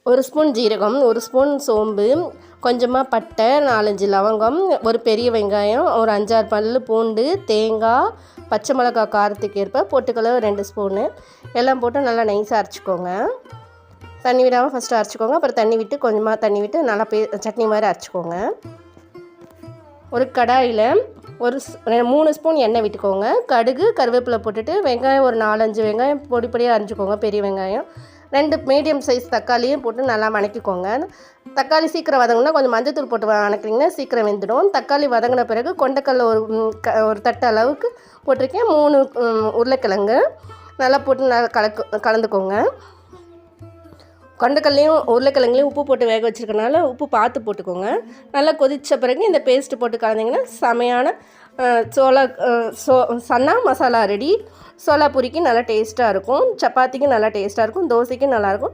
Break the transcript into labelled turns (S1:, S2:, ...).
S1: 1 spoon ஜீரகம், 1 spoon சோம்பு, கொஞ்சமாக பட்டை, 4-5 லவங்கம், ஒரு பெரிய வெங்காயம், ஒரு 5-6 பல்லு பூண்டு, தேங்காய், பச்சை மிளகாய் காரத்துக்கு ஏற்ப பொட்டுக்கடலை 2 ஸ்பூனு எல்லாம் போட்டு நல்லா நைஸாக அரைச்சிக்கோங்க. தண்ணி விடாமல் ஃபஸ்ட்டு அரைச்சிக்கோங்க. அப்புறம் தண்ணி விட்டு கொஞ்சமாக தண்ணி விட்டு நல்லா சட்னி மாதிரி அரைச்சிக்கோங்க. ஒரு கடாயில் 3 ஸ்பூன் எண்ணெய் விட்டுக்கோங்க. கடுகு, கருவேப்பிலை போட்டுட்டு வெங்காயம் ஒரு 4-5 வெங்காயம் பொடி பொடியாக அரைச்சிக்கோங்க. பெரிய வெங்காயம் 2 மீடியம் சைஸ் தக்காளியும் போட்டு நல்லா வதக்கிக்கோங்க. தக்காளி சீக்கிரம் வதங்கினா கொஞ்சம் மஞ்சத்தூள் போட்டு வதக்கிங்கன்னா சீக்கிரம் வெந்துடும். தக்காளி வதங்கின பிறகு கொண்டைக்கடலை ஒரு தட்டு அளவுக்கு போட்டிருக்கேன். 3 உருளைக்கிழங்கு நல்லா போட்டு நல்லா கலந்துக்கோங்க. கொண்டைக்கல்லையும் உருளைக்கிழங்குலையும் உப்பு போட்டு வேக வச்சுருக்கனால உப்பு பார்த்து போட்டுக்கோங்க. நல்லா கொதித்த பிறகு இந்த பேஸ்ட்டு போட்டு கலந்திங்கன்னா செமையான சன்னா மசாலா ரெடி. சோளா பூரிக்கு நல்லா டேஸ்ட்டாக இருக்கும், சப்பாத்திக்கும் நல்லா டேஸ்ட்டாக இருக்கும், தோசைக்கும் நல்லாயிருக்கும்.